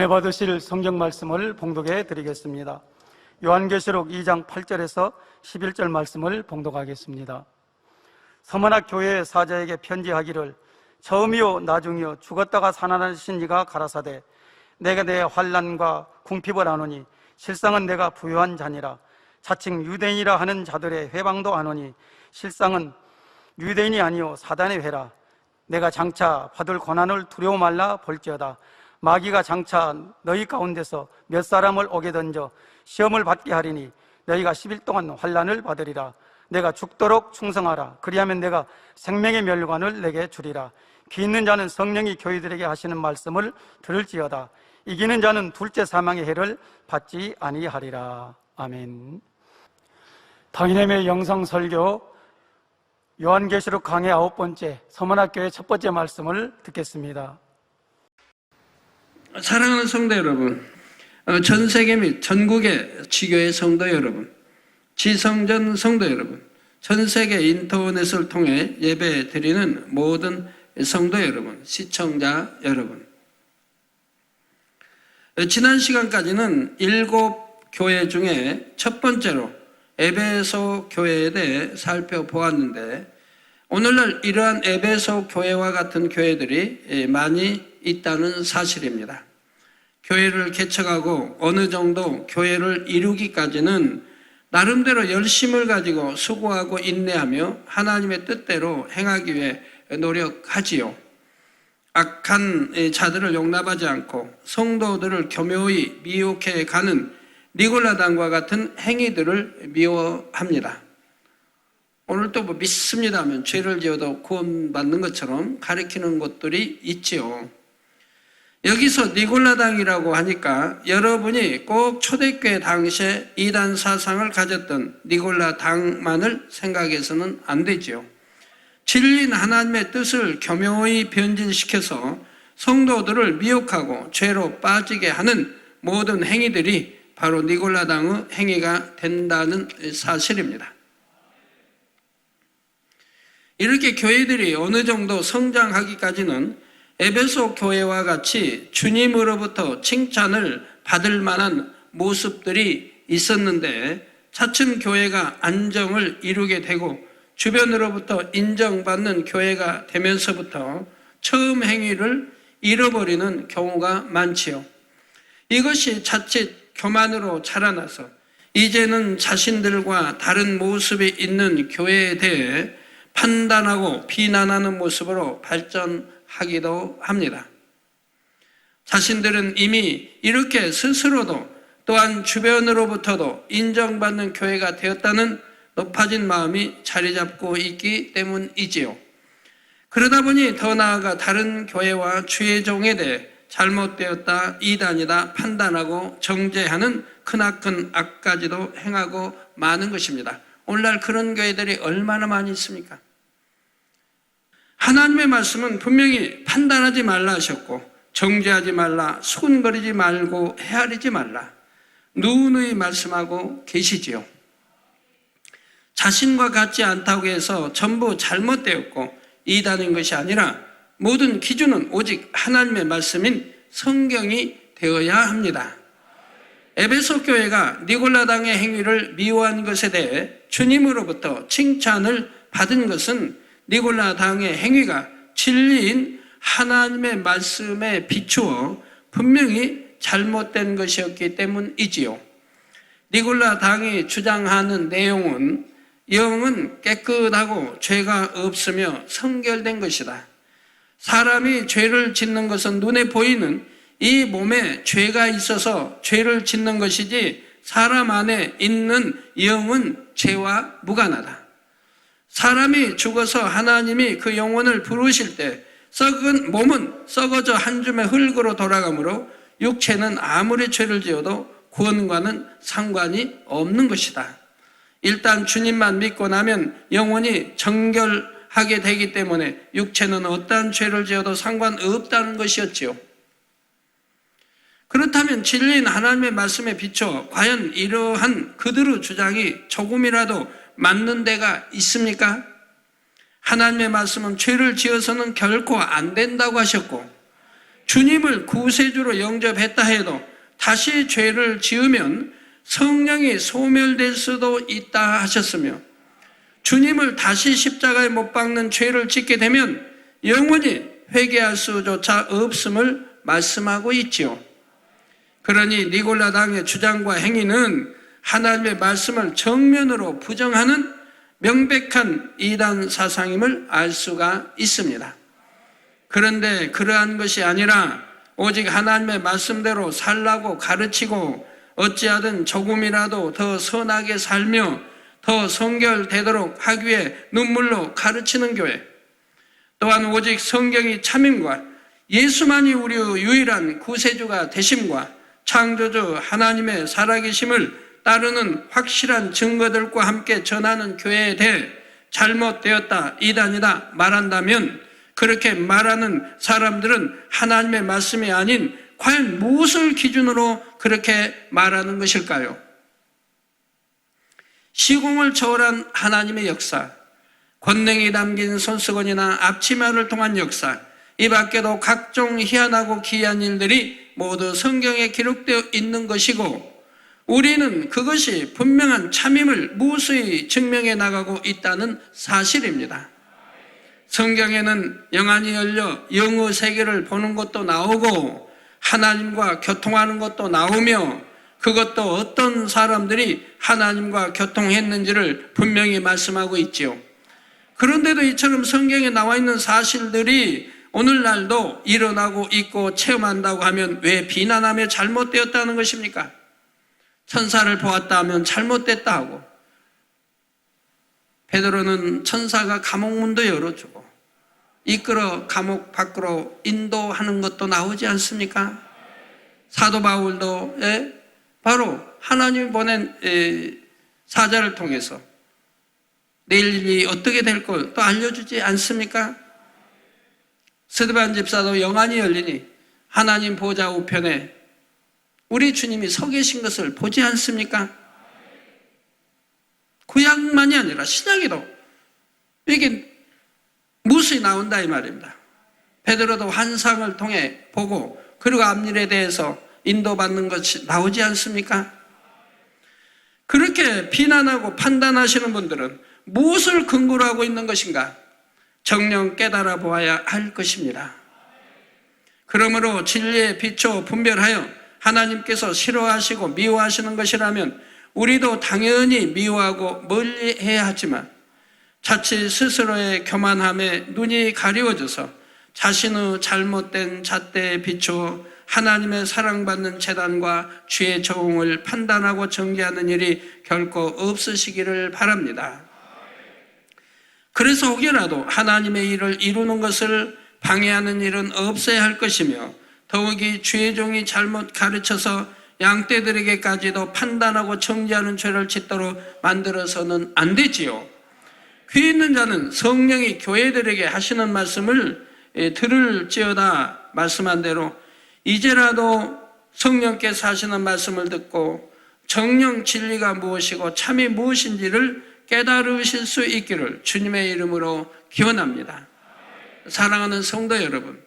은혜 받으실 성경 말씀을 봉독해 드리겠습니다. 요한계시록 2장 8절에서 11절 말씀을 봉독하겠습니다. 서머나 교회의 사자에게 편지하기를 처음이요 나중이요 죽었다가 살아나신 이가 가라사대 내가 내 환난과 궁핍을 아노니 실상은 내가 부요한 자니라. 자칭 유대인이라 하는 자들의 회방도 아노니 실상은 유대인이 아니요 사단의 회라. 내가 장차 받을 고난을 두려워 말라 볼지어다. 마귀가 장차 너희 가운데서 몇 사람을 오게 던져 시험을 받게 하리니 너희가 10일 동안 환난을 받으리라. 내가 죽도록 충성하라. 그리하면 내가 생명의 멸관을 내게 주리라. 귀 있는 자는 성령이 교회들에게 하시는 말씀을 들을지어다. 이기는 자는 둘째 사망의 해를 받지 아니하리라. 아멘. 당일의 영상 설교 요한계시록 강의 9번째 서문학교의 첫 번째 말씀을 듣겠습니다. 사랑하는 성도 여러분, 전 세계 및 전국의 지교회 성도 여러분, 지성전 성도 여러분, 전 세계 인터넷을 통해 예배 드리는 모든 성도 여러분, 시청자 여러분, 지난 시간까지는 7교회 중에 첫 번째로 에베소 교회에 대해 살펴보았는데, 오늘날 이러한 에베소 교회와 같은 교회들이 많이 있다는 사실입니다. 교회를 개척하고 어느 정도 교회를 이루기까지는 나름대로 열심을 가지고 수고하고 인내하며 하나님의 뜻대로 행하기 위해 노력하지요. 악한 자들을 용납하지 않고 성도들을 교묘히 미혹해 가는 니골라당과 같은 행위들을 미워합니다. 오늘 또 믿습니다 하면 죄를 지어도 구원받는 것처럼 가리키는 것들이 있지요. 여기서 니골라당이라고 하니까 여러분이 꼭 초대교회 당시에 이단 사상을 가졌던 니골라당만을 생각해서는 안 되지요. 진리인 하나님의 뜻을 교묘히 변질시켜서 성도들을 미혹하고 죄로 빠지게 하는 모든 행위들이 바로 니골라당의 행위가 된다는 사실입니다. 이렇게 교회들이 어느 정도 성장하기까지는 에베소 교회와 같이 주님으로부터 칭찬을 받을 만한 모습들이 있었는데, 차츰 교회가 안정을 이루게 되고 주변으로부터 인정받는 교회가 되면서부터 처음 행위를 잃어버리는 경우가 많지요. 이것이 자칫 교만으로 자라나서 이제는 자신들과 다른 모습이 있는 교회에 대해 판단하고 비난하는 모습으로 발전하기도 합니다. 자신들은 이미 이렇게 스스로도 또한 주변으로부터도 인정받는 교회가 되었다는 높아진 마음이 자리 잡고 있기 때문이지요. 그러다 보니 더 나아가 다른 교회와 주의 종에 대해 잘못되었다, 이단이다 판단하고 정죄하는 크나큰 악까지도 행하고 마는 것입니다. 오늘날 그런 교회들이 얼마나 많이 있습니까? 하나님의 말씀은 분명히 판단하지 말라 하셨고, 정죄하지 말라, 수군거리지 말고 헤아리지 말라, 누누이 말씀하고 계시지요. 자신과 같지 않다고 해서 전부 잘못되었고 이단인 것이 아니라 모든 기준은 오직 하나님의 말씀인 성경이 되어야 합니다. 에베소 교회가 니골라당의 행위를 미워한 것에 대해 주님으로부터 칭찬을 받은 것은 니골라당의 행위가 진리인 하나님의 말씀에 비추어 분명히 잘못된 것이었기 때문이지요. 니골라당이 주장하는 내용은 영은 깨끗하고 죄가 없으며 성결된 것이다. 사람이 죄를 짓는 것은 눈에 보이는 이 몸에 죄가 있어서 죄를 짓는 것이지 사람 안에 있는 영은 죄와 무관하다. 사람이 죽어서 하나님이 그 영혼을 부르실 때 썩은 몸은 썩어져 한 줌의 흙으로 돌아가므로 육체는 아무리 죄를 지어도 구원과는 상관이 없는 것이다. 일단 주님만 믿고 나면 영혼이 정결하게 되기 때문에 육체는 어떠한 죄를 지어도 상관없다는 것이었지요. 그렇다면 진리인 하나님의 말씀에 비춰 과연 이러한 그들의 주장이 조금이라도 맞는 데가 있습니까? 하나님의 말씀은 죄를 지어서는 결코 안 된다고 하셨고, 주님을 구세주로 영접했다 해도 다시 죄를 지으면 성령이 소멸될 수도 있다 하셨으며, 주님을 다시 십자가에 못 박는 죄를 짓게 되면 영원히 회개할 수조차 없음을 말씀하고 있지요. 그러니 니골라 당의 주장과 행위는 하나님의 말씀을 정면으로 부정하는 명백한 이단 사상임을 알 수가 있습니다. 그런데 그러한 것이 아니라 오직 하나님의 말씀대로 살라고 가르치고 어찌하든 조금이라도 더 선하게 살며 더 성결되도록 하기 위해 눈물로 가르치는 교회, 또한 오직 성경이 참임과 예수만이 우리의 유일한 구세주가 되심과 창조주 하나님의 살아계심을 따르는 확실한 증거들과 함께 전하는 교회에 대해 잘못되었다, 이단이다 말한다면, 그렇게 말하는 사람들은 하나님의 말씀이 아닌 과연 무엇을 기준으로 그렇게 말하는 것일까요? 시공을 초월한 하나님의 역사, 권능이 담긴 손수건이나 앞치마를 통한 역사, 이 밖에도 각종 희한하고 기이한 일들이 모두 성경에 기록되어 있는 것이고, 우리는 그것이 분명한 참임을 무수히 증명해 나가고 있다는 사실입니다. 성경에는 영안이 열려 영의 세계를 보는 것도 나오고 하나님과 교통하는 것도 나오며, 그것도 어떤 사람들이 하나님과 교통했는지를 분명히 말씀하고 있지요. 그런데도 이처럼 성경에 나와 있는 사실들이 오늘날도 일어나고 있고 체험한다고 하면 왜 비난하며 잘못되었다는 것입니까? 천사를 보았다 하면 잘못됐다 하고, 베드로는 천사가 감옥문도 열어주고 이끌어 감옥 밖으로 인도하는 것도 나오지 않습니까? 사도 바울도 바로 하나님이 보낸 사자를 통해서 내일 일이 어떻게 될 걸 또 알려주지 않습니까? 스데반 집사도 영안이 열리니 하나님 보좌 우편에 우리 주님이 서 계신 것을 보지 않습니까? 구약만이 아니라 신약에도 이게 무수히 나온다 이 말입니다. 베드로도 환상을 통해 보고 그리고 앞일에 대해서 인도받는 것이 나오지 않습니까? 그렇게 비난하고 판단하시는 분들은 무엇을 근거로 하고 있는 것인가? 정녕 깨달아 보아야 할 것입니다. 그러므로 진리의 빛으로 분별하여 하나님께서 싫어하시고 미워하시는 것이라면 우리도 당연히 미워하고 멀리해야 하지만, 자칫 스스로의 교만함에 눈이 가리워져서 자신의 잘못된 잣대에 비추어 하나님의 사랑받는 재단과 주의 적응을 판단하고 정죄하는 일이 결코 없으시기를 바랍니다. 그래서 혹여라도 하나님의 일을 이루는 것을 방해하는 일은 없어야 할 것이며, 더욱이 주의 종이 잘못 가르쳐서 양떼들에게까지도 판단하고 정죄하는 죄를 짓도록 만들어서는 안 되지요. 귀 있는 자는 성령이 교회들에게 하시는 말씀을 들을지어다 말씀한 대로 이제라도 성령께서 하시는 말씀을 듣고 정령 진리가 무엇이고 참이 무엇인지를 깨달으실 수 있기를 주님의 이름으로 기원합니다. 사랑하는 성도 여러분,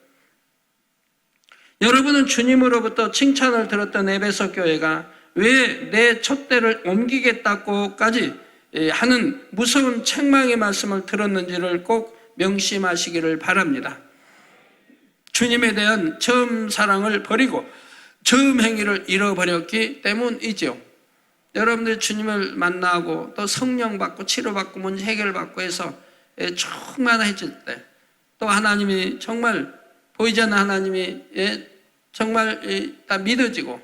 여러분은 주님으로부터 칭찬을 들었던 에베소 교회가 왜 내 촛대를 옮기겠다고까지 하는 무서운 책망의 말씀을 들었는지를 꼭 명심하시기를 바랍니다. 주님에 대한 처음 사랑을 버리고 처음 행위를 잃어버렸기 때문이죠. 여러분들 주님을 만나고 또 성령 받고 치료받고 문제 해결받고 해서 충만해질 때, 또 하나님이 정말 보이지 않는 하나님이 정말 다 믿어지고,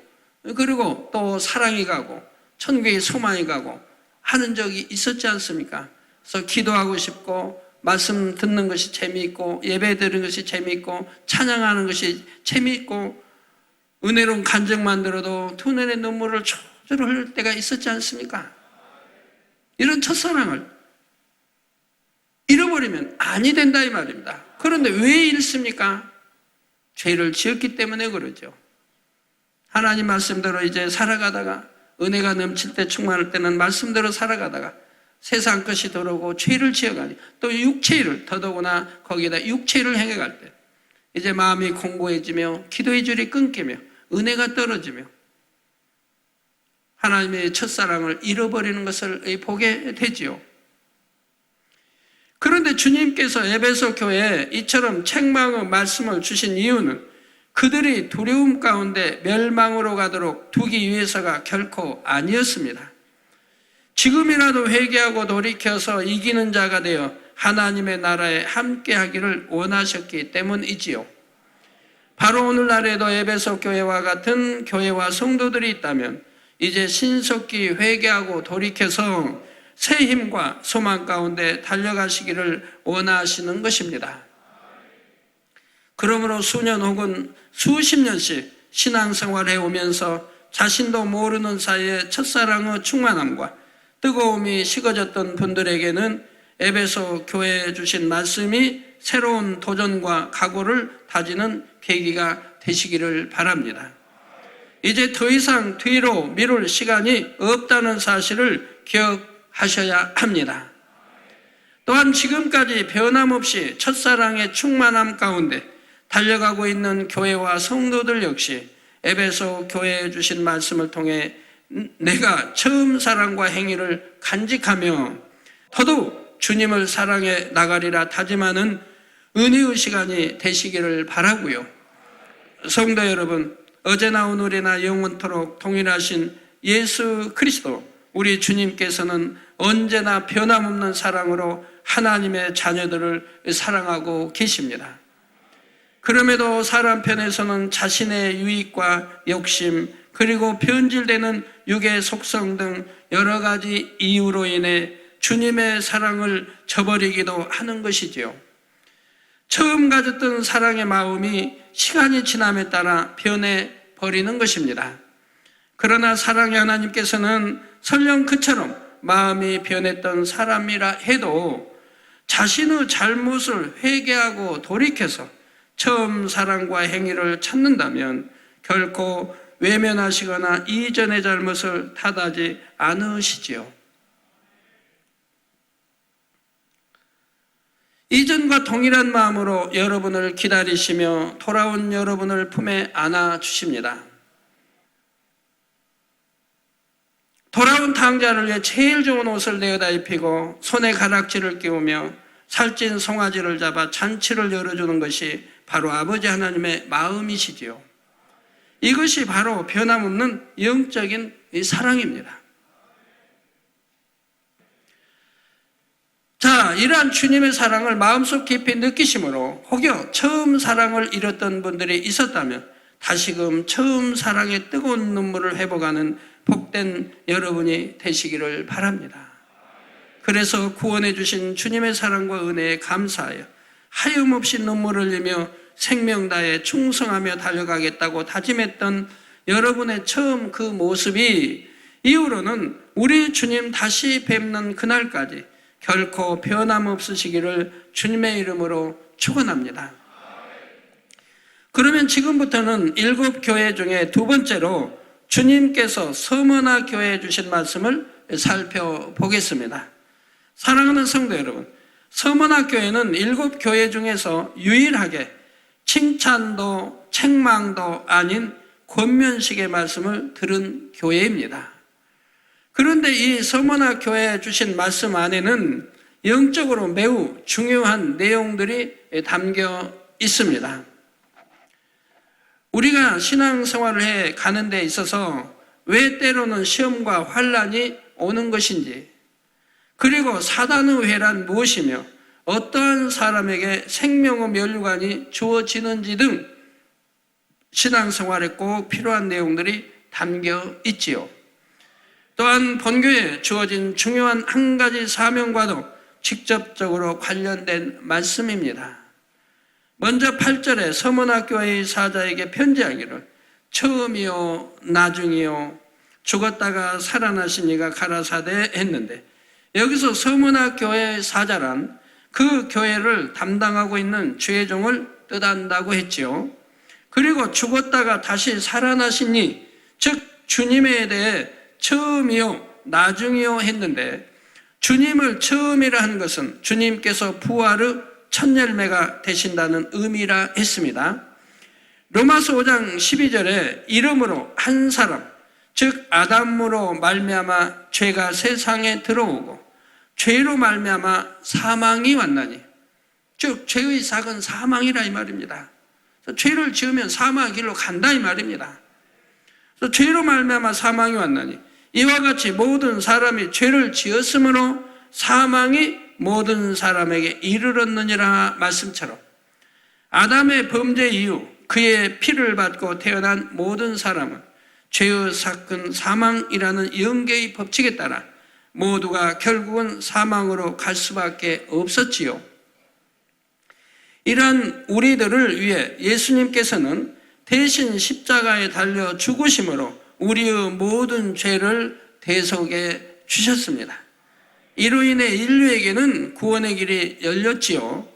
그리고 또 사랑이 가고 천국의 소망이 가고 하는 적이 있었지 않습니까? 그래서 기도하고 싶고 말씀 듣는 것이 재미있고 예배 드리는 것이 재미있고 찬양하는 것이 재미있고 은혜로운 간증만 들어도 두 눈의 눈물을 저절로 흘릴 때가 있었지 않습니까? 이런 첫사랑을 잃어버리면 아니 된다 이 말입니다. 그런데 왜 잃습니까? 죄를 지었기 때문에 그러죠. 하나님 말씀대로 이제 살아가다가 은혜가 넘칠 때 충만할 때는 말씀대로 살아가다가 세상 것이 들어오고 죄를 지어가니 또 육체를 더더구나 거기에다 육체를 행해갈 때 이제 마음이 공고해지며 기도의 줄이 끊기며 은혜가 떨어지며 하나님의 첫사랑을 잃어버리는 것을 보게 되지요. 그런데 주님께서 에베소 교회에 이처럼 책망의 말씀을 주신 이유는 그들이 두려움 가운데 멸망으로 가도록 두기 위해서가 결코 아니었습니다. 지금이라도 회개하고 돌이켜서 이기는 자가 되어 하나님의 나라에 함께하기를 원하셨기 때문이지요. 바로 오늘날에도 에베소 교회와 같은 교회와 성도들이 있다면 이제 신속히 회개하고 돌이켜서 새 힘과 소망 가운데 달려가시기를 원하시는 것입니다. 그러므로 수년 혹은 수십 년씩 신앙생활해 오면서 자신도 모르는 사이에 첫사랑의 충만함과 뜨거움이 식어졌던 분들에게는 에베소 교회에 주신 말씀이 새로운 도전과 각오를 다지는 계기가 되시기를 바랍니다. 이제 더 이상 뒤로 미룰 시간이 없다는 사실을 기억하셔야 합니다. 또한 지금까지 변함없이 첫사랑의 충만함 가운데 달려가고 있는 교회와 성도들 역시 에베소 교회에 주신 말씀을 통해 내가 처음 사랑과 행위를 간직하며 더더욱 주님을 사랑해 나가리라 다짐하는 은혜의 시간이 되시기를 바라고요. 성도 여러분, 어제나 오늘이나 영원토록 동일하신 예수 그리스도 우리 주님께서는 언제나 변함없는 사랑으로 하나님의 자녀들을 사랑하고 계십니다. 그럼에도 사람 편에서는 자신의 유익과 욕심 그리고 변질되는 육의 속성 등 여러 가지 이유로 인해 주님의 사랑을 저버리기도 하는 것이지요. 처음 가졌던 사랑의 마음이 시간이 지남에 따라 변해버리는 것입니다. 그러나 사랑의 하나님께서는 설령 그처럼 마음이 변했던 사람이라 해도 자신의 잘못을 회개하고 돌이켜서 처음 사랑과 행위를 찾는다면 결코 외면하시거나 이전의 잘못을 탓하지 않으시지요. 이전과 동일한 마음으로 여러분을 기다리시며 돌아온 여러분을 품에 안아 주십니다. 돌아온 탕자를 위해 제일 좋은 옷을 내어다 입히고 손에 가락지를 끼우며 살찐 송아지를 잡아 잔치를 열어주는 것이 바로 아버지 하나님의 마음이시지요. 이것이 바로 변함없는 영적인 사랑입니다. 자, 이러한 주님의 사랑을 마음속 깊이 느끼심으로 혹여 처음 사랑을 잃었던 분들이 있었다면 다시금 처음 사랑의 뜨거운 눈물을 회복하는 복된 여러분이 되시기를 바랍니다. 그래서 구원해 주신 주님의 사랑과 은혜에 감사하여 하염없이 눈물을 흘리며 생명 다해 충성하며 달려가겠다고 다짐했던 여러분의 처음 그 모습이 이후로는 우리 주님 다시 뵙는 그날까지 결코 변함없으시기를 주님의 이름으로 축원합니다. 그러면 지금부터는 7교회 중에 두 번째로 주님께서 서머나 교회에 주신 말씀을 살펴보겠습니다. 사랑하는 성도 여러분, 서머나 교회는 7교회 중에서 유일하게 칭찬도 책망도 아닌 권면식의 말씀을 들은 교회입니다. 그런데 이 서머나 교회에 주신 말씀 안에는 영적으로 매우 중요한 내용들이 담겨 있습니다. 우리가 신앙생활을 해 가는 데 있어서 왜 때로는 시험과 환난이 오는 것인지, 그리고 사단의 회란 무엇이며 어떠한 사람에게 생명의 면류관이 주어지는지 등 신앙생활에 꼭 필요한 내용들이 담겨 있지요. 또한 본교에 주어진 중요한 한 가지 사명과도 직접적으로 관련된 말씀입니다. 먼저 8절에 서머나 교회의 사자에게 편지하기를 처음이요 나중이요 죽었다가 살아나신 이가 가라사대 했는데, 여기서 서머나 교회의 사자란 그 교회를 담당하고 있는 주의 종을 뜻한다고 했지요. 그리고 죽었다가 다시 살아나신 이, 즉 주님에 대해 처음이요 나중이요 했는데, 주님을 처음이라 하는 것은 주님께서 부활의 첫 열매가 되신다는 의미라 했습니다. 로마서 5장 12절에 이름으로 한 사람, 즉 아담으로 말미암아 죄가 세상에 들어오고 죄로 말미암아 사망이 왔나니, 즉 죄의 삭은 사망이라 이 말입니다. 죄를 지으면 사망의 길로 간다 이 말입니다. 그래서 죄로 말미암아 사망이 왔나니 이와 같이 모든 사람이 죄를 지었으므로 사망이 모든 사람에게 이르렀느니라 말씀처럼 아담의 범죄 이후 그의 피를 받고 태어난 모든 사람은 죄의 삭은 사망이라는 영계의 법칙에 따라 모두가 결국은 사망으로 갈 수밖에 없었지요. 이러한 우리들을 위해 예수님께서는 대신 십자가에 달려 죽으심으로 우리의 모든 죄를 대속해 주셨습니다. 이로 인해 인류에게는 구원의 길이 열렸지요.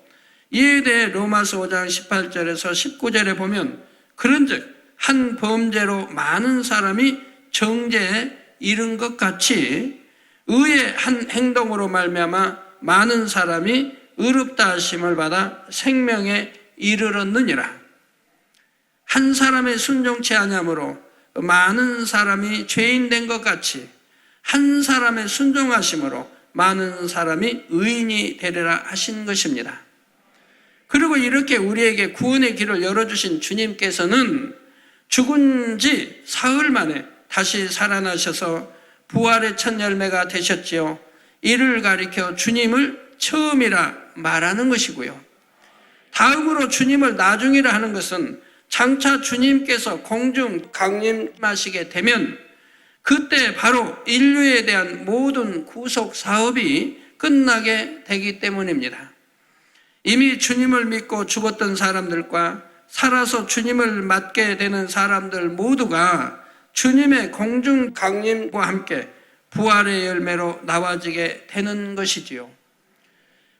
이에 대해 로마서 5장 18절에서 19절에 보면 그런즉 한 범죄로 많은 사람이 정죄에 이른 것 같이 의의 한 행동으로 말미암아 많은 사람이 의롭다 하심을 받아 생명에 이르렀느니라. 한 사람의 순종치 아니함으로 많은 사람이 죄인 된 것 같이 한 사람의 순종하심으로 많은 사람이 의인이 되리라 하신 것입니다. 그리고 이렇게 우리에게 구원의 길을 열어주신 주님께서는 죽은 지 사흘 만에 다시 살아나셔서 부활의 첫 열매가 되셨지요. 이를 가리켜 주님을 처음이라 말하는 것이고요. 다음으로 주님을 나중이라 하는 것은 장차 주님께서 공중 강림하시게 되면 그때 바로 인류에 대한 모든 구속 사업이 끝나게 되기 때문입니다. 이미 주님을 믿고 죽었던 사람들과 살아서 주님을 맞게 되는 사람들 모두가 주님의 공중 강림과 함께 부활의 열매로 나와지게 되는 것이지요.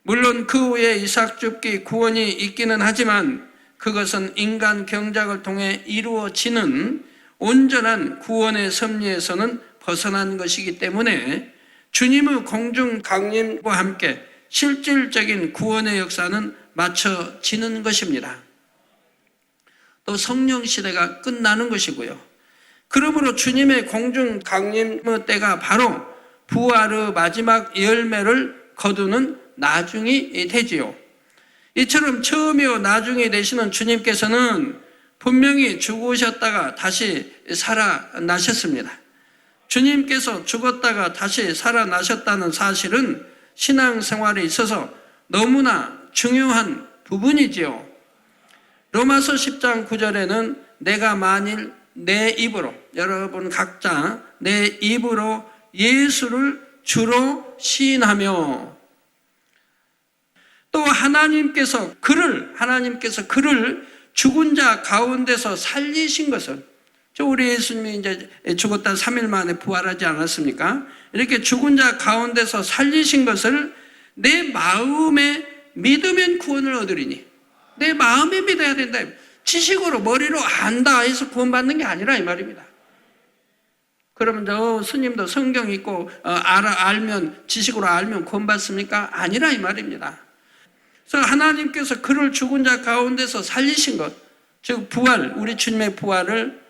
물론 그 후에 이삭 줍기 구원이 있기는 하지만 그것은 인간 경작을 통해 이루어지는 온전한 구원의 섭리에서는 벗어난 것이기 때문에 주님의 공중 강림과 함께 실질적인 구원의 역사는 마쳐지는 것입니다. 또 성령 시대가 끝나는 것이고요. 그러므로 주님의 공중 강림의 때가 바로 부활의 마지막 열매를 거두는 나중이 되지요. 이처럼 처음이요 나중이 되시는 주님께서는 분명히 죽으셨다가 다시 살아나셨습니다. 주님께서 죽었다가 다시 살아나셨다는 사실은 신앙생활에 있어서 너무나 중요한 부분이지요. 로마서 10장 9절에는 내가 만일 내 입으로, 여러분 각자 내 입으로 예수를 주로 시인하며 또 하나님께서 그를 죽은 자 가운데서 살리신 것은, 우리 예수님이 이제 죽었다 3일 만에 부활하지 않았습니까? 이렇게 죽은 자 가운데서 살리신 것을 내 마음에 믿으면 구원을 얻으리니, 내 마음에 믿어야 된다. 지식으로 머리로 안다 해서 구원받는 게 아니라 이 말입니다. 그러면 스님도 성경 읽고 알면, 지식으로 알면 구원받습니까? 아니라 이 말입니다. 그래서 하나님께서 그를 죽은 자 가운데서 살리신 것, 즉 부활, 우리 주님의 부활을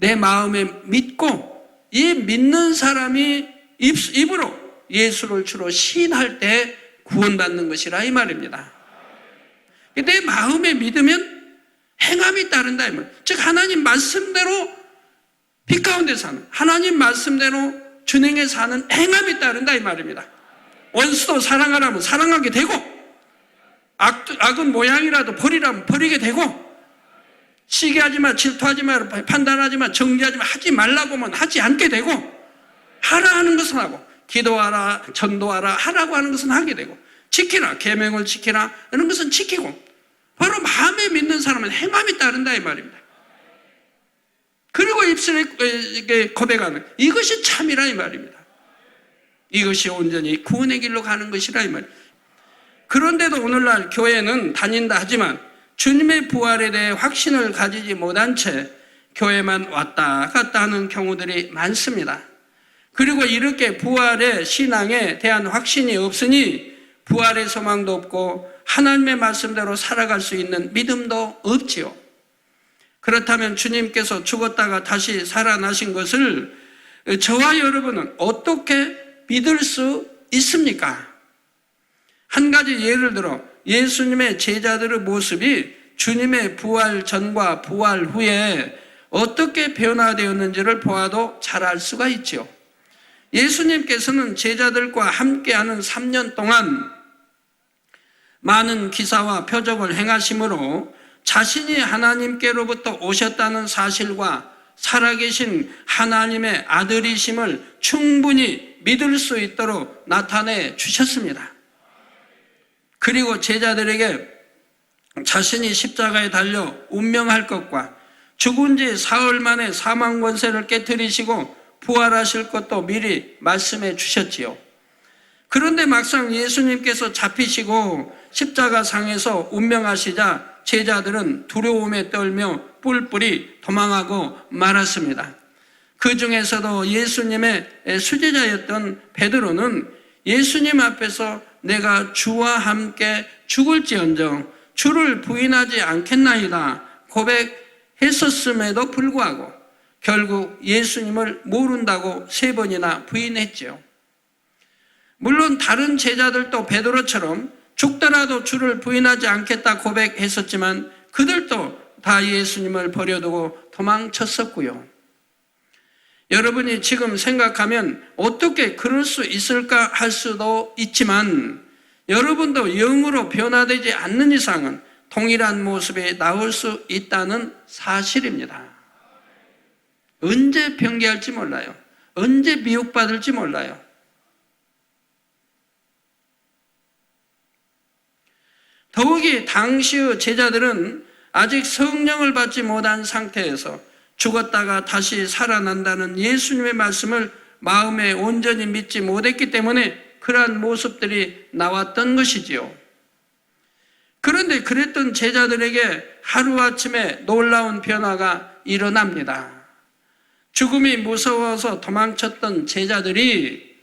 내 마음에 믿고 이 믿는 사람이 입으로 예수를 주로 시인할 때 구원받는 것이라 이 말입니다. 내 마음에 믿으면 행함이 따른다 이 말. 즉 하나님 말씀대로 빛 가운데 사는, 하나님 말씀대로 준행해 사는 행함이 따른다 이 말입니다. 원수도 사랑하라면 사랑하게 되고, 악은 모양이라도 버리라면 버리게 되고, 시기하지 마, 질투하지 마, 판단하지 마, 정죄하지 마, 하지 말라고 하면 하지 않게 되고, 하라 하는 것은 하고, 기도하라, 전도하라, 하라고 하는 것은 하게 되고, 지키라, 계명을 지키라, 이런 것은 지키고, 바로 마음에 믿는 사람은 행함이 따른다 이 말입니다. 그리고 입술에 고백하는 이것이 참이라 이 말입니다. 이것이 온전히 구원의 길로 가는 것이라 이 말입니다. 그런데도 오늘날 교회는 다닌다 하지만 주님의 부활에 대해 확신을 가지지 못한 채 교회만 왔다 갔다 하는 경우들이 많습니다. 그리고 이렇게 부활의 신앙에 대한 확신이 없으니 부활의 소망도 없고 하나님의 말씀대로 살아갈 수 있는 믿음도 없지요. 그렇다면 주님께서 죽었다가 다시 살아나신 것을 저와 여러분은 어떻게 믿을 수 있습니까? 한 가지 예를 들어 예수님의 제자들의 모습이 주님의 부활 전과 부활 후에 어떻게 변화되었는지를 보아도 잘 알 수가 있죠. 예수님께서는 제자들과 함께하는 3년 동안 많은 기사와 표적을 행하심으로 자신이 하나님께로부터 오셨다는 사실과 살아계신 하나님의 아들이심을 충분히 믿을 수 있도록 나타내 주셨습니다. 그리고 제자들에게 자신이 십자가에 달려 운명할 것과 죽은 지 사흘 만에 사망 권세를 깨뜨리시고 부활하실 것도 미리 말씀해 주셨지요. 그런데 막상 예수님께서 잡히시고 십자가상에서 운명하시자 제자들은 두려움에 떨며 뿔뿔이 도망하고 말았습니다. 그 중에서도 예수님의 수제자였던 베드로는 예수님 앞에서 내가 주와 함께 죽을지언정 주를 부인하지 않겠나이다 고백했었음에도 불구하고 결국 예수님을 모른다고 3번이나 부인했죠. 물론 다른 제자들도 베드로처럼 죽더라도 주를 부인하지 않겠다 고백했었지만 그들도 다 예수님을 버려두고 도망쳤었고요. 여러분이 지금 생각하면 어떻게 그럴 수 있을까 할 수도 있지만 여러분도 영으로 변화되지 않는 이상은 동일한 모습이 나올 수 있다는 사실입니다. 언제 변개할지 몰라요. 언제 미혹받을지 몰라요. 더욱이 당시의 제자들은 아직 성령을 받지 못한 상태에서 죽었다가 다시 살아난다는 예수님의 말씀을 마음에 온전히 믿지 못했기 때문에 그러한 모습들이 나왔던 것이지요. 그런데 그랬던 제자들에게 하루아침에 놀라운 변화가 일어납니다. 죽음이 무서워서 도망쳤던 제자들이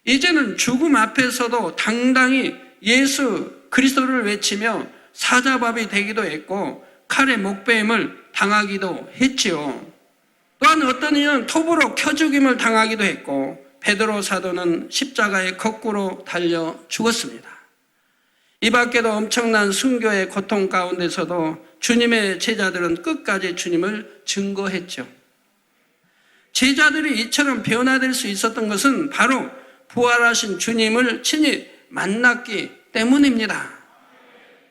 이제는 죽음 앞에서도 당당히 예수 그리스도를 외치며 사자밥이 되기도 했고 칼에 목베임을 당하기도 했지요. 또한 어떤 이는 톱으로 켜죽임을 당하기도 했고 베드로 사도는 십자가에 거꾸로 달려 죽었습니다. 이 밖에도 엄청난 순교의 고통 가운데서도 주님의 제자들은 끝까지 주님을 증거했죠. 제자들이 이처럼 변화될 수 있었던 것은 바로 부활하신 주님을 친히 만났기 때문입니다.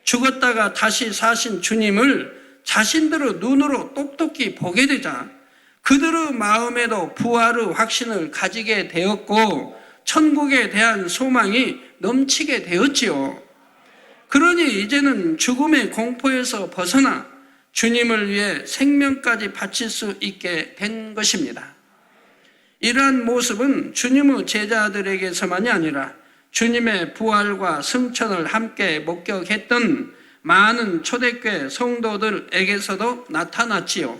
죽었다가 다시 사신 주님을 자신들의 눈으로 똑똑히 보게 되자 그들의 마음에도 부활의 확신을 가지게 되었고 천국에 대한 소망이 넘치게 되었지요. 그러니 이제는 죽음의 공포에서 벗어나 주님을 위해 생명까지 바칠 수 있게 된 것입니다. 이러한 모습은 주님의 제자들에게서만이 아니라 주님의 부활과 승천을 함께 목격했던 많은 초대교회 성도들에게서도 나타났지요.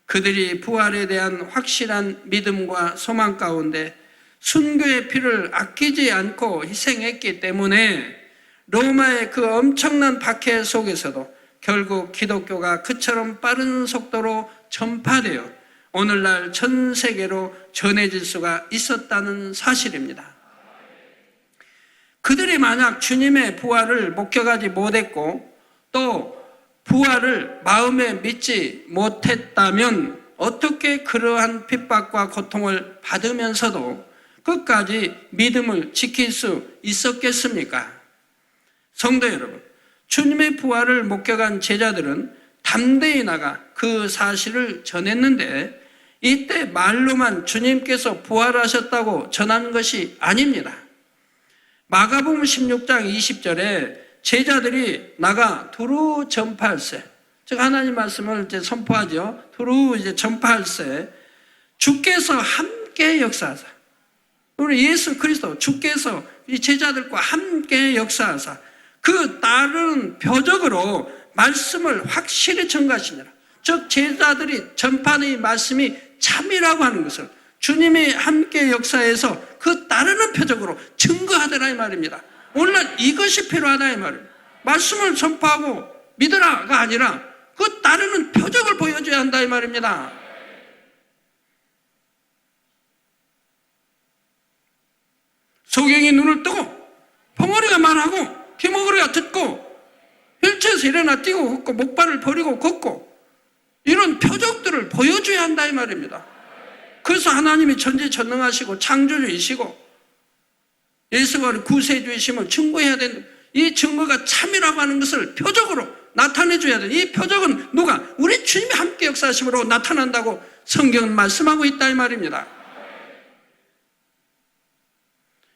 그들이 부활에 대한 확실한 믿음과 소망 가운데 순교의 피를 아끼지 않고 희생했기 때문에 로마의 그 엄청난 박해 속에서도 결국 기독교가 그처럼 빠른 속도로 전파되어 오늘날 전 세계로 전해질 수가 있었다는 사실입니다. 그들이 만약 주님의 부활을 목격하지 못했고 또 부활을 마음에 믿지 못했다면 어떻게 그러한 핍박과 고통을 받으면서도 끝까지 믿음을 지킬 수 있었겠습니까? 성도 여러분, 주님의 부활을 목격한 제자들은 담대히 나가 그 사실을 전했는데 이때 말로만 주님께서 부활하셨다고 전한 것이 아닙니다. 마가복음 16장 20절에 제자들이 나가 두루 전파할세, 즉 하나님 말씀을 이제 선포하죠. 두루 이제 전파할세 주께서 함께 역사하사, 우리 예수 그리스도 주께서 이 제자들과 함께 역사하사 그 다른 표적으로 말씀을 확실히 전가하시니라. 즉 제자들이 전파하는 이 말씀이 참이라고 하는 것을 주님이 함께 역사해서 그 따르는 표적으로 증거하더라 이 말입니다. 오늘날 이것이 필요하다 이 말입니다. 말씀을 전파하고 믿으라가 아니라 그 따르는 표적을 보여줘야 한다 이 말입니다. 소경이 눈을 뜨고 벙어리가 말하고 귀머거리가 듣고 휠체어에서 일어나 뛰고 걷고 목발을 버리고 걷고 이런 표적들을 보여줘야 한다 이 말입니다. 그래서 하나님이 전지전능하시고 창조주이시고 예수가 구세주이심을 증거해야 된다. 이 증거가 참이라고 하는 것을 표적으로 나타내줘야 돼. 이 표적은 누가? 우리 주님이 함께 역사하심으로 나타난다고 성경은 말씀하고 있다 이 말입니다.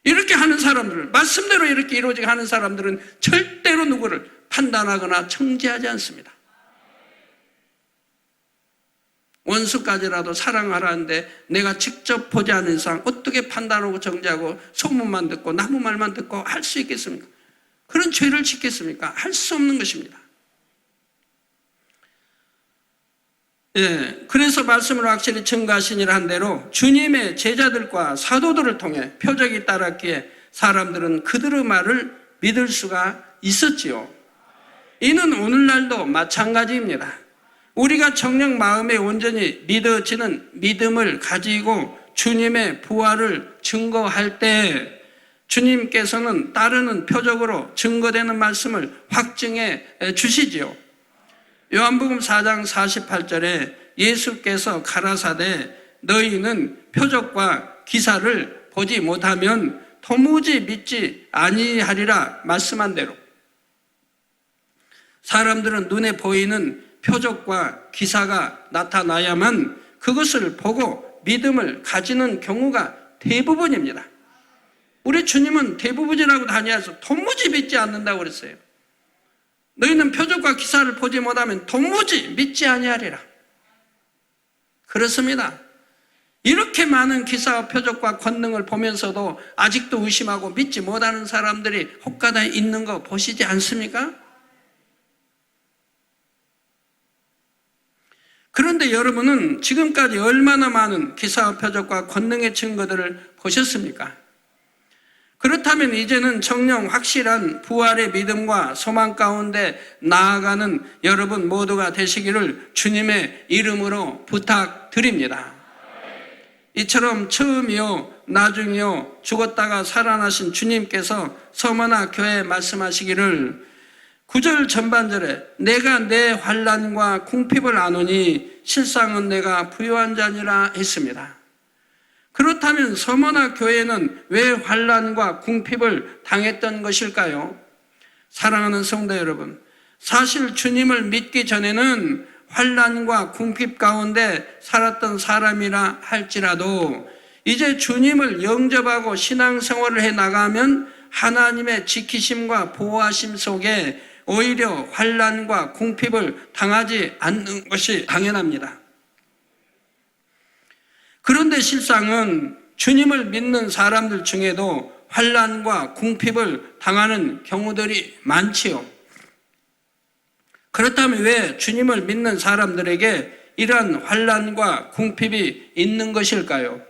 이렇게 하는 사람들, 말씀대로 이렇게 이루어지게 하는 사람들은 절대로 누구를 판단하거나 정죄하지 않습니다. 원수까지라도 사랑하라는데 내가 직접 보지 않는 이상 어떻게 판단하고 정죄하고 소문만 듣고 나무 말만 듣고 할 수 있겠습니까? 그런 죄를 짓겠습니까? 할 수 없는 것입니다. 예, 그래서 말씀을 확실히 증거하시니라 한 대로 주님의 제자들과 사도들을 통해 표적이 따랐기에 사람들은 그들의 말을 믿을 수가 있었지요. 이는 오늘날도 마찬가지입니다. 우리가 정녕 마음에 온전히 믿어지는 믿음을 가지고 주님의 부활을 증거할 때 주님께서는 따르는 표적으로 증거되는 말씀을 확증해 주시지요. 요한복음 4장 48절에 예수께서 가라사대 너희는 표적과 기사를 보지 못하면 도무지 믿지 아니하리라 말씀한 대로 사람들은 눈에 보이는 표적과 기사가 나타나야만 그것을 보고 믿음을 가지는 경우가 대부분입니다. 우리 주님은 대부분이라고 다니면서 도무지 믿지 않는다고 그랬어요. 너희는 표적과 기사를 보지 못하면 도무지 믿지 아니하리라. 그렇습니다. 이렇게 많은 기사와 표적과 권능을 보면서도 아직도 의심하고 믿지 못하는 사람들이 혹가다에 있는 거 보시지 않습니까? 그런데 여러분은 지금까지 얼마나 많은 기사와 표적과 권능의 증거들을 보셨습니까? 그렇다면 이제는 정녕 확실한 부활의 믿음과 소망 가운데 나아가는 여러분 모두가 되시기를 주님의 이름으로 부탁드립니다. 이처럼 처음이요 나중이요 죽었다가 살아나신 주님께서 서머나 교회에 말씀하시기를 9절 전반절에 내가 내 환난과 궁핍을 아노니 실상은 내가 부요한 자니라 했습니다. 그렇다면 서머나 교회는 왜 환난과 궁핍을 당했던 것일까요? 사랑하는 성도 여러분, 사실 주님을 믿기 전에는 환난과 궁핍 가운데 살았던 사람이라 할지라도 이제 주님을 영접하고 신앙생활을 해나가면 하나님의 지키심과 보호하심 속에 오히려 환난과 궁핍을 당하지 않는 것이 당연합니다. 그런데 실상은 주님을 믿는 사람들 중에도 환난과 궁핍을 당하는 경우들이 많지요. 그렇다면 왜 주님을 믿는 사람들에게 이러한 환난과 궁핍이 있는 것일까요?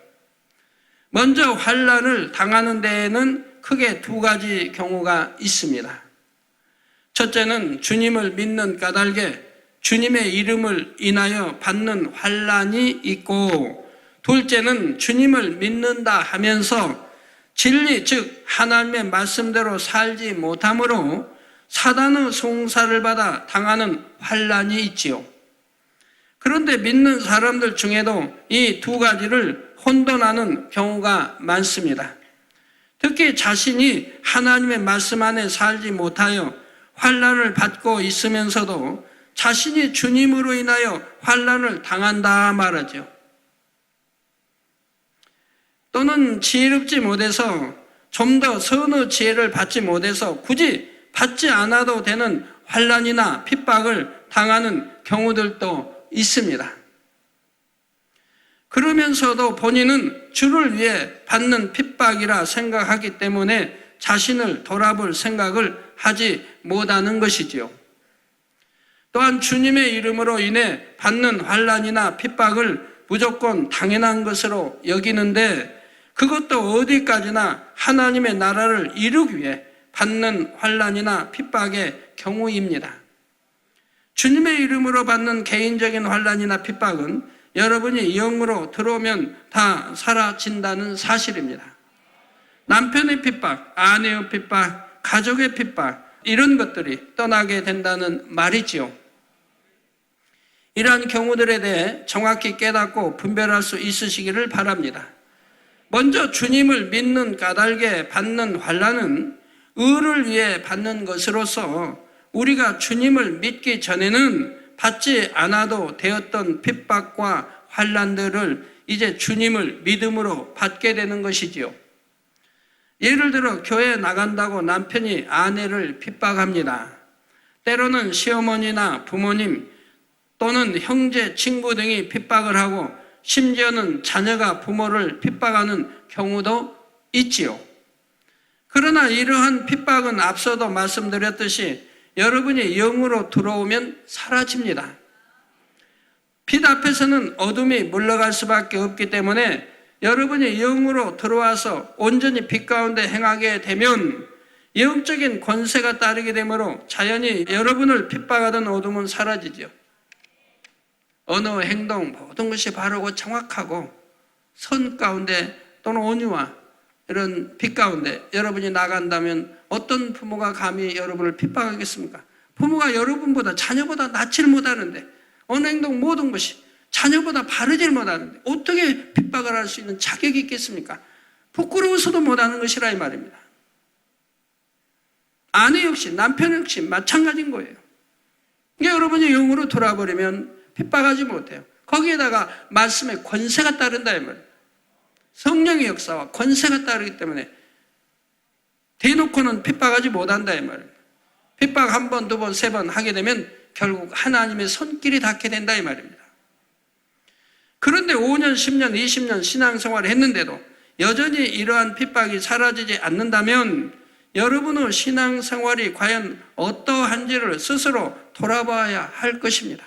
먼저 환난을 당하는 데에는 크게 두 가지 경우가 있습니다. 첫째는 주님을 믿는 까닭에 주님의 이름을 인하여 받는 환난이 있고, 둘째는 주님을 믿는다 하면서 진리 즉 하나님의 말씀대로 살지 못함으로 사단의 송사를 받아 당하는 환난이 있지요. 그런데 믿는 사람들 중에도 이 두 가지를 혼돈하는 경우가 많습니다. 특히 자신이 하나님의 말씀 안에 살지 못하여 환난을 받고 있으면서도 자신이 주님으로 인하여 환난을 당한다 말하죠. 또는 지혜롭지 못해서 좀 더 선의 지혜를 받지 못해서 굳이 받지 않아도 되는 환난이나 핍박을 당하는 경우들도 있습니다. 그러면서도 본인은 주를 위해 받는 핍박이라 생각하기 때문에 자신을 돌아볼 생각을 하지 못하는 것이지요. 또한 주님의 이름으로 인해 받는 환난이나 핍박을 무조건 당연한 것으로 여기는데 그것도 어디까지나 하나님의 나라를 이루기 위해 받는 환난이나 핍박의 경우입니다. 주님의 이름으로 받는 개인적인 환난이나 핍박은 여러분이 영으로 들어오면 다 사라진다는 사실입니다. 남편의 핍박, 아내의 핍박, 가족의 핍박, 이런 것들이 떠나게 된다는 말이지요. 이러한 경우들에 대해 정확히 깨닫고 분별할 수 있으시기를 바랍니다. 먼저 주님을 믿는 까닭에 받는 환난은 의를 위해 받는 것으로서 우리가 주님을 믿기 전에는 받지 않아도 되었던 핍박과 환난들을 이제 주님을 믿음으로 받게 되는 것이지요. 예를 들어 교회에 나간다고 남편이 아내를 핍박합니다. 때로는 시어머니나 부모님 또는 형제, 친구 등이 핍박을 하고 심지어는 자녀가 부모를 핍박하는 경우도 있지요. 그러나 이러한 핍박은 앞서도 말씀드렸듯이 여러분이 영으로 들어오면 사라집니다. 빛 앞에서는 어둠이 물러갈 수밖에 없기 때문에 여러분이 영으로 들어와서 온전히 빛 가운데 행하게 되면 영적인 권세가 따르게 되므로 자연히 여러분을 핍박하던 어둠은 사라지죠. 언어, 행동, 모든 것이 바르고 정확하고 선 가운데 또는 온유와 이런 빛 가운데 여러분이 나간다면 어떤 부모가 감히 여러분을 핍박하겠습니까? 부모가 여러분보다 자녀보다 낫지를 못하는데 언어, 행동 모든 것이 자녀보다 바르질 못하는데 어떻게 핍박을 할 수 있는 자격이 있겠습니까? 부끄러워서도 못하는 것이라 이 말입니다. 아내 역시 남편 역시 마찬가지인 거예요. 그러니까 여러분이 영으로 돌아버리면 핍박하지 못해요. 거기에다가 말씀의 권세가 따른다 이 말이에요. 성령의 역사와 권세가 따르기 때문에 대놓고는 핍박하지 못한다 이 말이에요. 핍박 한 번, 두 번, 세 번 하게 되면 결국 하나님의 손길이 닿게 된다 이 말입니다. 그런데 5년, 10년, 20년 신앙생활을 했는데도 여전히 이러한 핍박이 사라지지 않는다면 여러분의 신앙생활이 과연 어떠한지를 스스로 돌아봐야 할 것입니다.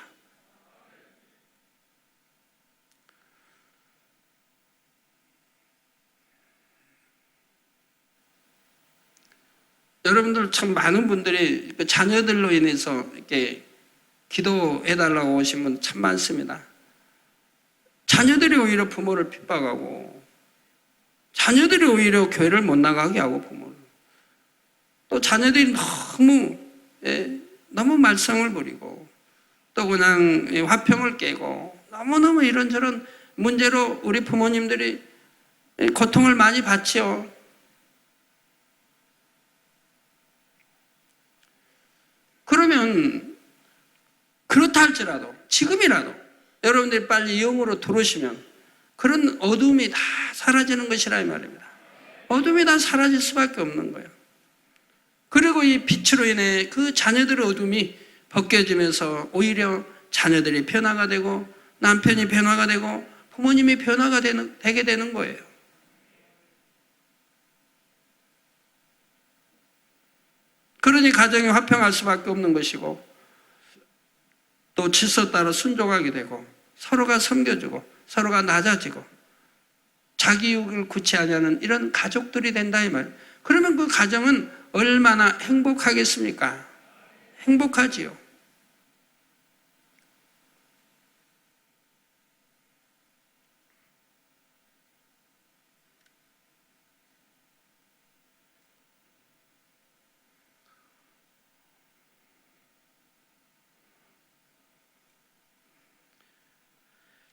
여러분들 참 많은 분들이 자녀들로 인해서 이렇게 기도해달라고 오신 분 참 많습니다. 자녀들이 오히려 부모를 핍박하고 자녀들이 오히려 교회를 못 나가게 하고 부모를 또 자녀들이 너무 말썽을 부리고 또 그냥 화평을 깨고 너무너무 이런저런 문제로 우리 부모님들이 고통을 많이 받지요. 그러면 그렇다 할지라도 지금이라도 여러분들이 빨리 영으로 들어오시면 그런 어둠이 다 사라지는 것이라 이 말입니다. 어둠이 다 사라질 수밖에 없는 거예요. 그리고 이 빛으로 인해 그 자녀들의 어둠이 벗겨지면서 오히려 자녀들이 변화가 되고 남편이 변화가 되고 부모님이 변화가 되게 되는 거예요. 그러니 가정이 화평할 수밖에 없는 것이고 또 질서 따라 순종하게 되고 서로가 섬겨주고 서로가 낮아지고 자기 욕을 구체하냐는 이런 가족들이 된다 이 말. 그러면 그 가정은 얼마나 행복하겠습니까? 행복하지요.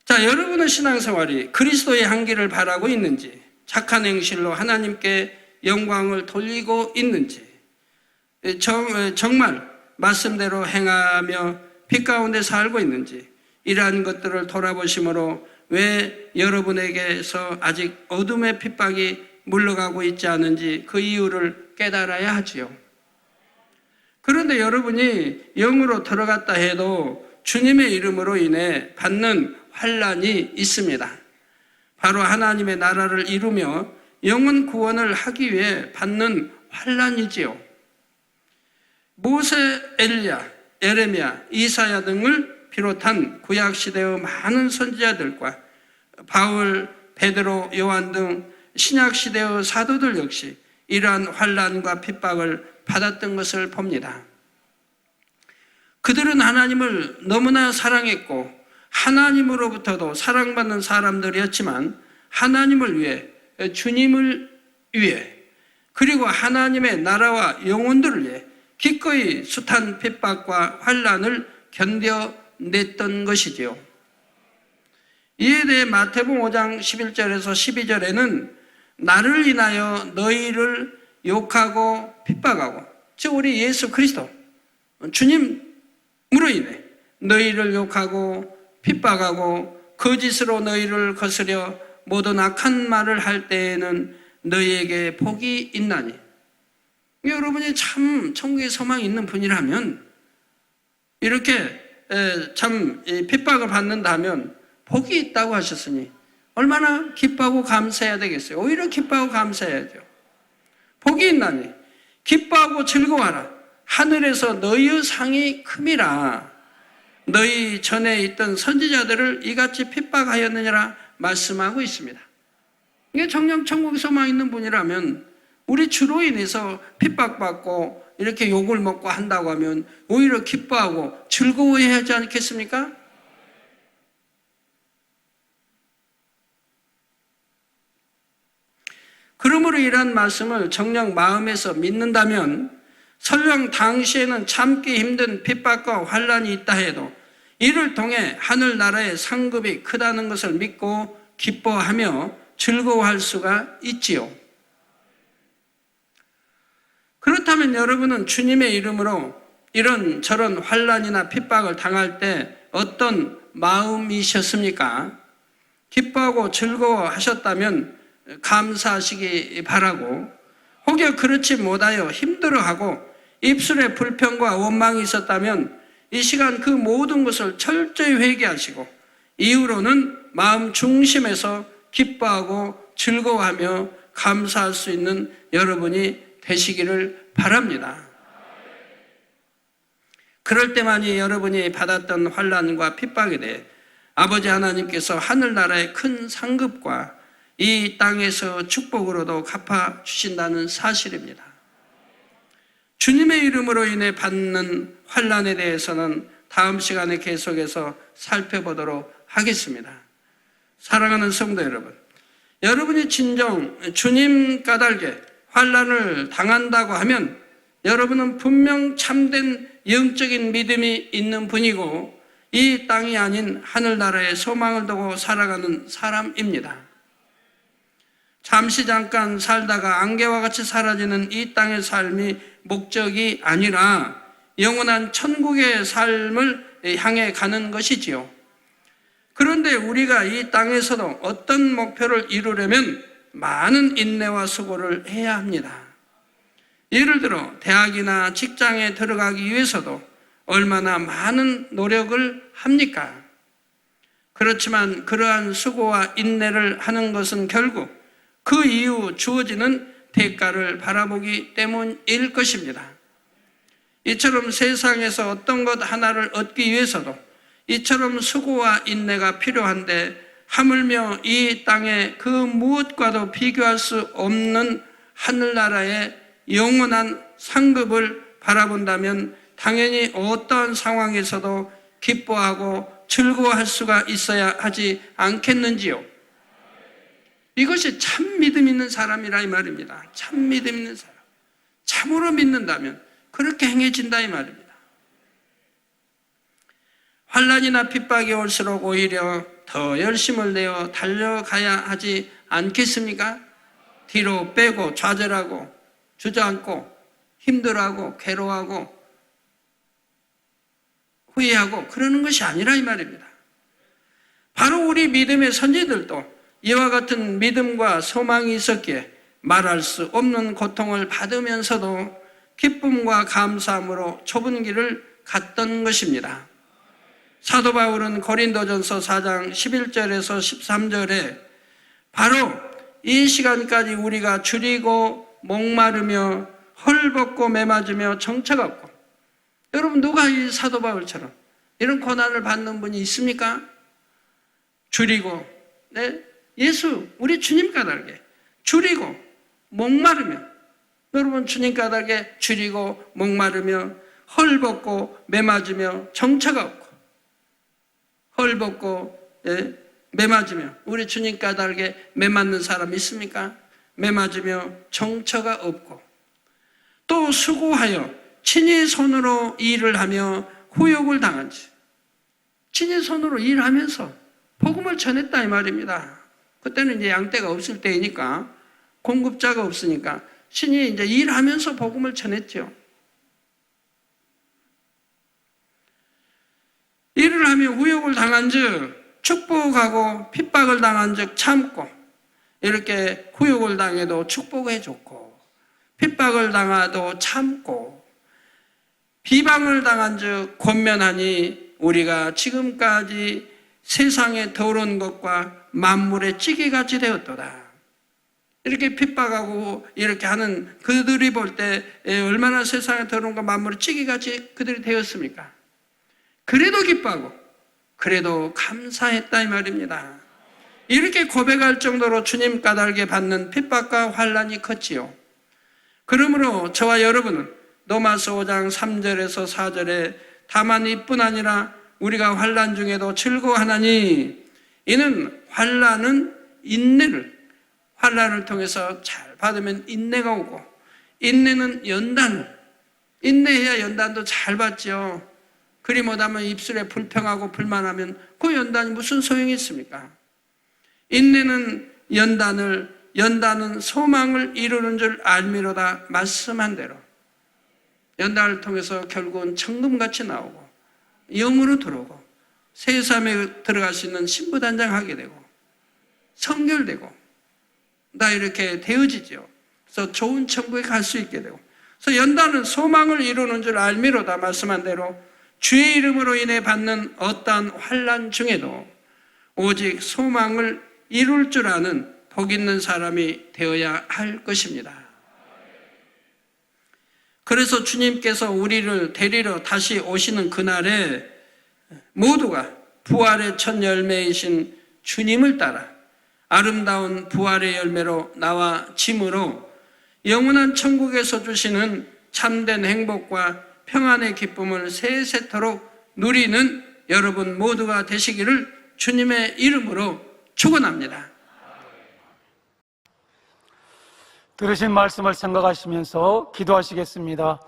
자, 여러분의 신앙생활이 그리스도의 향기를 바라고 있는지, 착한 행실로 하나님께 영광을 돌리고 있는지, 정말 말씀대로 행하며 빛 가운데 살고 있는지, 이러한 것들을 돌아보심으로 왜 여러분에게서 아직 어둠의 핍박이 물러가고 있지 않은지 그 이유를 깨달아야 하지요. 그런데 여러분이 영으로 들어갔다 해도 주님의 이름으로 인해 받는 환난이 있습니다. 바로 하나님의 나라를 이루며 영혼 구원을 하기 위해 받는 환난이지요. 모세, 엘리야, 예레미야, 이사야 등을 비롯한 구약 시대의 많은 선지자들과 바울, 베드로, 요한 등 신약 시대의 사도들 역시 이러한 환난과 핍박을 받았던 것을 봅니다. 그들은 하나님을 너무나 사랑했고 하나님으로부터도 사랑받는 사람들이었지만 하나님을 위해, 주님을 위해, 그리고 하나님의 나라와 영혼들을 위해 기꺼이 숱한 핍박과 환난을 견뎌냈던 것이지요. 이에 대해 마태복음 5장 11절에서 12절에는 나를 인하여 너희를 욕하고 핍박하고, 즉 우리 예수 그리스도 주님으로 인해 너희를 욕하고 핍박하고 거짓으로 너희를 거스려 모든 악한 말을 할 때에는 너희에게 복이 있나니. 여러분이 참 천국에 소망이 있는 분이라면 이렇게 참 핍박을 받는다면 복이 있다고 하셨으니 얼마나 기뻐하고 감사해야 되겠어요. 오히려 기뻐하고 감사해야죠. 복이 있나니 기뻐하고 즐거워하라. 하늘에서 너희의 상이 큼이라. 너희 전에 있던 선지자들을 이같이 핍박하였느니라 말씀하고 있습니다. 이게 정녕 천국에 소망 있는 분이라면 우리 주로 인해서 핍박받고 이렇게 욕을 먹고 한다고 하면 오히려 기뻐하고 즐거워해야 하지 않겠습니까? 그러므로 이러한 말씀을 정녕 마음에서 믿는다면 설령 당시에는 참기 힘든 핍박과 환난이 있다 해도 이를 통해 하늘나라의 상급이 크다는 것을 믿고 기뻐하며 즐거워할 수가 있지요. 그렇다면 여러분은 주님의 이름으로 이런 저런 환난이나 핍박을 당할 때 어떤 마음이셨습니까? 기뻐하고 즐거워하셨다면 감사하시기 바라고, 혹여 그렇지 못하여 힘들어하고 입술에 불평과 원망이 있었다면 이 시간 그 모든 것을 철저히 회개하시고 이후로는 마음 중심에서 기뻐하고 즐거워하며 감사할 수 있는 여러분이 되시기를 바랍니다. 그럴 때만이 여러분이 받았던 환난과 핍박에 대해 아버지 하나님께서 하늘나라의 큰 상급과 이 땅에서 축복으로도 갚아주신다는 사실입니다. 주님의 이름으로 인해 받는 환난에 대해서는 다음 시간에 계속해서 살펴보도록 하겠습니다. 사랑하는 성도 여러분, 여러분이 진정 주님 까닭에 환난을 당한다고 하면 여러분은 분명 참된 영적인 믿음이 있는 분이고 이 땅이 아닌 하늘나라에 소망을 두고 살아가는 사람입니다. 잠시 잠깐 살다가 안개와 같이 사라지는 이 땅의 삶이 목적이 아니라 영원한 천국의 삶을 향해 가는 것이지요. 그런데 우리가 이 땅에서도 어떤 목표를 이루려면 많은 인내와 수고를 해야 합니다. 예를 들어 대학이나 직장에 들어가기 위해서도 얼마나 많은 노력을 합니까? 그렇지만 그러한 수고와 인내를 하는 것은 결국 그 이후 주어지는 대가를 바라보기 때문일 것입니다. 이처럼 세상에서 어떤 것 하나를 얻기 위해서도 이처럼 수고와 인내가 필요한데 하물며 이 땅의 그 무엇과도 비교할 수 없는 하늘나라의 영원한 상급을 바라본다면 당연히 어떠한 상황에서도 기뻐하고 즐거워할 수가 있어야 하지 않겠는지요? 이것이 참 믿음 있는 사람이라 이 말입니다. 참 믿음 있는 사람. 참으로 믿는다면 그렇게 행해진다 이 말입니다. 환난이나 핍박이 올수록 오히려 더 열심을 내어 달려가야 하지 않겠습니까? 뒤로 빼고 좌절하고 주저앉고 힘들어하고 괴로워하고 후회하고 그러는 것이 아니라 이 말입니다. 바로 우리 믿음의 선지들도 이와 같은 믿음과 소망이 있었기에 말할 수 없는 고통을 받으면서도 기쁨과 감사함으로 좁은 길을 갔던 것입니다. 사도 바울은 고린도전서 4장 11절에서 13절에 바로 이 시간까지 우리가 줄이고 목마르며 헐벗고 매맞으며 정처가 없고, 여러분 누가 이 사도 바울처럼 이런 고난을 받는 분이 있습니까? 줄이고, 예수 우리 주님 까닭에 줄이고 목마르며 여러분, 주님 까닭에 줄이고 목마르며 헐벗고 매맞으며 정처가 없고, 헐벗고 매맞으며, 우리 주님 까닭에 매맞는 사람 있습니까? 매맞으며 정처가 없고, 또 수고하여 친히 손으로 일을 하며 후욕을 당한지, 친히 손으로 일하면서 복음을 전했다 이 말입니다. 그때는 이제 양떼가 없을 때이니까, 공급자가 없으니까 친히 이제 일하면서 복음을 전했죠. 일을 하며 후욕을 당한즉 축복하고, 핍박을 당한즉 참고, 이렇게 후욕을 당해도 축복해 줬고, 핍박을 당하도 참고, 비방을 당한즉 권면하니 우리가 지금까지 세상의 더러운 것과 만물의 찌개같이 되었도다. 이렇게 핍박하고 이렇게 하는 그들이 볼 때 얼마나 세상의 더러운 것 만물의 찌개같이 그들이 되었습니까? 그래도 기뻐하고 그래도 감사했다 이 말입니다. 이렇게 고백할 정도로 주님 까닭에 받는 핍박과 환난이 컸지요. 그러므로 저와 여러분은 로마서 5장 3절에서 4절에 다만 이뿐 아니라 우리가 환난 중에도 즐거워하나니 이는 환난은 환난을 통해서 잘 받으면 인내가 오고, 인내는 연단을, 인내해야 연단도 잘 받죠. 그리 못하면 입술에 불평하고 불만하면 그 연단이 무슨 소용이 있습니까? 인내는 연단은 소망을 이루는 줄 알미로다 말씀한 대로 연단을 통해서 결국은 청금같이 나오고 영으로 들어오고 세상에 들어갈 수 있는 신부단장하게 되고 성결되고 다 이렇게 되어지죠. 그래서 좋은 천국에 갈 수 있게 되고, 그래서 연단은 소망을 이루는 줄 알미로다 말씀한 대로 주의 이름으로 인해 받는 어떠한 환난 중에도 오직 소망을 이룰 줄 아는 복 있는 사람이 되어야 할 것입니다. 그래서 주님께서 우리를 데리러 다시 오시는 그날에 모두가 부활의 첫 열매이신 주님을 따라 아름다운 부활의 열매로 나와 짐으로 영원한 천국에서 주시는 참된 행복과 평안의 기쁨을 세세토록 누리는 여러분 모두가 되시기를 주님의 이름으로 축원합니다. 들으신 말씀을 생각하시면서 기도하시겠습니다.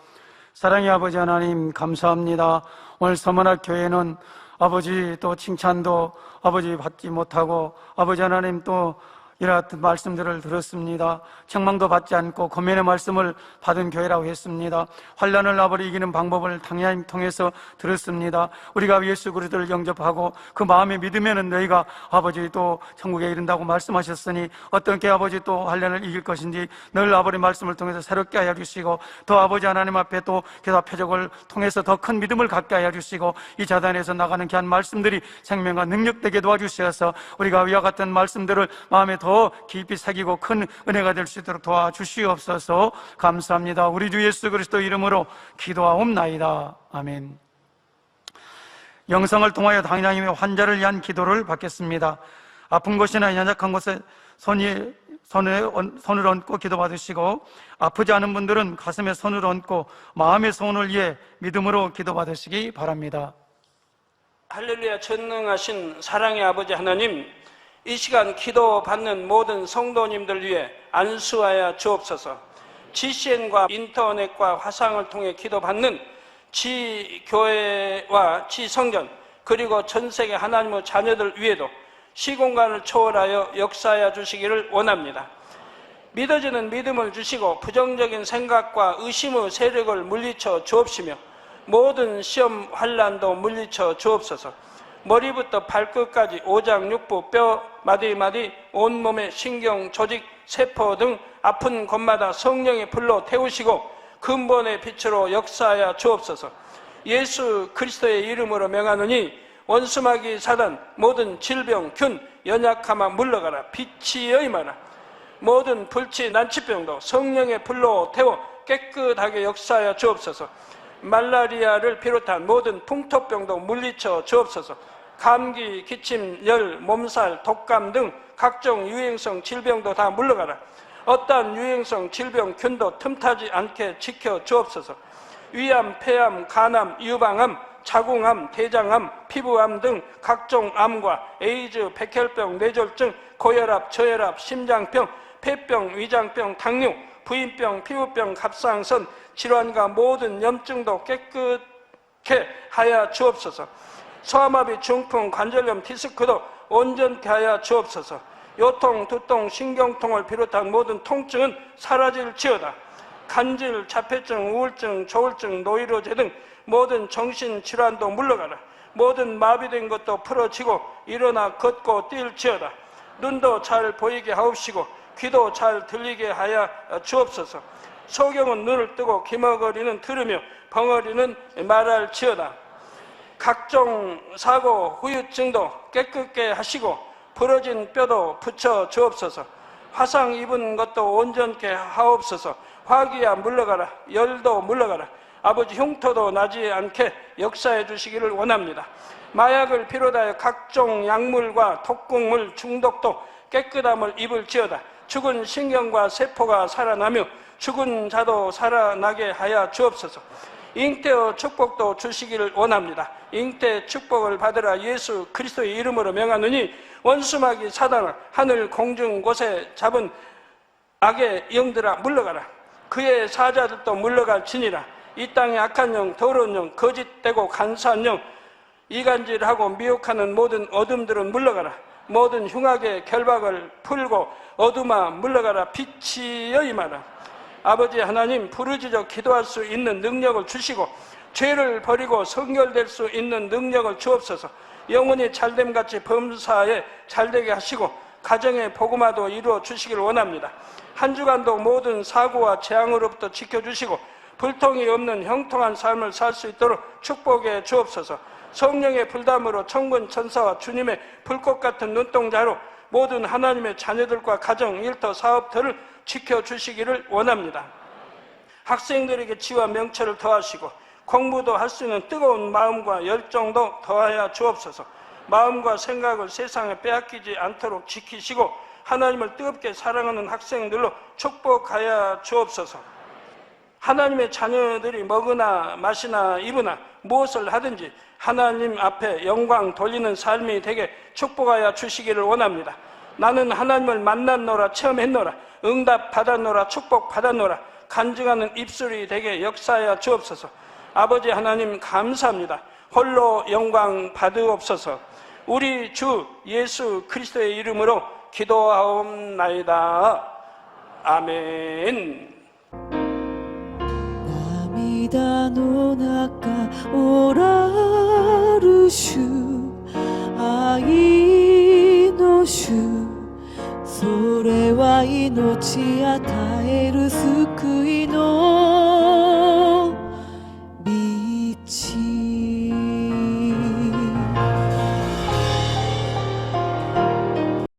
사랑의 아버지 하나님, 감사합니다. 오늘 서문학 교회는 아버지 또 칭찬도 아버지 받지 못하고, 아버지 하나님 또 이런 말씀들을 들었습니다. 책망도 받지 않고 고면의 말씀을 받은 교회라고 했습니다. 환난을 아버지 이기는 방법을 당연히 통해서 들었습니다. 우리가 예수 그리스도를 영접하고 그 마음에 믿으면은 너희가 아버지 또 천국에 이른다고 말씀하셨으니 어떻게 아버지 또 환난을 이길 것인지 늘 아버지 말씀을 통해서 새롭게 하여 주시고, 더 아버지 하나님 앞에 또 기도 표적을 통해서 더 큰 믿음을 갖게 하여 주시고, 이 자단에서 나가는 귀한 말씀들이 생명과 능력되게 도와주셔서 우리가 위와 같은 말씀들을 마음에 더 깊이 새기고 큰 은혜가 될 수 있도록 도와주시옵소서. 감사합니다. 우리 주 예수 그리스도 이름으로 기도하옵나이다. 아멘. 영상을 통하여 당장님의 환자를 위한 기도를 받겠습니다. 아픈 곳이나 연약한 곳에 손을 얹고 기도받으시고, 아프지 않은 분들은 가슴에 손을 얹고 마음의 소원을 위해 믿음으로 기도받으시기 바랍니다. 할렐루야. 전능하신 사랑의 아버지 하나님, 이 시간 기도받는 모든 성도님들 위해 안수하여 주옵소서. GCN과 인터넷과 화상을 통해 기도받는 지교회와 지성전, 그리고 전세계 하나님의 자녀들 위에도 시공간을 초월하여 역사하여 주시기를 원합니다. 믿어지는 믿음을 주시고 부정적인 생각과 의심의 세력을 물리쳐 주옵시며 모든 시험 환난도 물리쳐 주옵소서. 머리부터 발끝까지 오장육부 뼈 마디마디 온몸의 신경 조직 세포 등 아픈 곳마다 성령의 불로 태우시고 근본의 빛으로 역사하여 주옵소서. 예수 그리스도의 이름으로 명하노니 원수마귀 사단 모든 질병 균 연약함아 물러가라. 빛이 여임하라. 모든 불치 난치병도 성령의 불로 태워 깨끗하게 역사하여 주옵소서. 말라리아를 비롯한 모든 풍토병도 물리쳐 주옵소서. 감기, 기침, 열, 몸살, 독감 등 각종 유행성 질병도 다 물러가라. 어떠한 유행성 질병 균도 틈타지 않게 지켜 주옵소서. 위암, 폐암, 간암, 유방암, 자궁암, 대장암, 피부암 등 각종 암과 에이즈, 백혈병, 뇌졸중, 고혈압, 저혈압, 심장병, 폐병, 위장병, 당뇨, 부인병, 피부병, 갑상선 질환과 모든 염증도 깨끗게 하여 주옵소서. 소아마비, 중풍, 관절염, 디스크도 온전케 하여 주옵소서. 요통, 두통, 신경통을 비롯한 모든 통증은 사라질지어다. 간질, 자폐증, 우울증, 조울증, 노이로제 등 모든 정신질환도 물러가라. 모든 마비된 것도 풀어지고 일어나 걷고 뛸지어다. 눈도 잘 보이게 하옵시고 귀도 잘 들리게 하여 주옵소서. 소경은 눈을 뜨고 기머거리는 들으며 벙어리는 말할지어다. 각종 사고, 후유증도 깨끗게 하시고 부러진 뼈도 붙여 주옵소서. 화상 입은 것도 온전케 하옵소서. 화기야 물러가라. 열도 물러가라. 아버지 흉터도 나지 않게 역사해 주시기를 원합니다. 마약을 비롯하여 각종 약물과 독극물 중독도 깨끗함을 입을지어다. 죽은 신경과 세포가 살아나며 죽은 자도 살아나게 하여 주옵소서. 잉태의 축복도 주시기를 원합니다. 잉태 축복을 받으라. 예수 그리스도의 이름으로 명하느니 원수마귀 사단아, 하늘 공중 곳에 잡은 악의 영들아 물러가라. 그의 사자들도 물러갈지니라. 이 땅의 악한 영, 더러운 영, 거짓되고 간사한 영, 이간질하고 미혹하는 모든 어둠들은 물러가라. 모든 흉악의 결박을 풀고 어둠아 물러가라. 빛이여 임하라. 아버지 하나님, 부르짖어 기도할 수 있는 능력을 주시고 죄를 버리고 성결될 수 있는 능력을 주옵소서. 영혼이 잘됨같이 범사에 잘되게 하시고 가정의 복음화도 이루어 주시길 원합니다. 한 주간도 모든 사고와 재앙으로부터 지켜주시고 불통이 없는 형통한 삶을 살 수 있도록 축복해 주옵소서. 성령의 불담으로 천군 천사와 주님의 불꽃 같은 눈동자로 모든 하나님의 자녀들과 가정, 일터, 사업들을 지켜주시기를 원합니다. 학생들에게 지와 명철을 더하시고 공부도 할 수 있는 뜨거운 마음과 열정도 더하여 주옵소서. 마음과 생각을 세상에 빼앗기지 않도록 지키시고 하나님을 뜨겁게 사랑하는 학생들로 축복하여 주옵소서. 하나님의 자녀들이 먹으나 마시나 입으나 무엇을 하든지 하나님 앞에 영광 돌리는 삶이 되게 축복하여 주시기를 원합니다. 나는 하나님을 만났노라, 체험했노라, 응답 받았노라, 축복 받았노라, 간증하는 입술이 되게 역사하여 주옵소서. 아버지 하나님 감사합니다. 홀로 영광 받으옵소서. 우리 주 예수 그리스도의 이름으로 기도하옵나이다. 아멘. 涙の中おらる主、愛の主、それは命与える救いの道。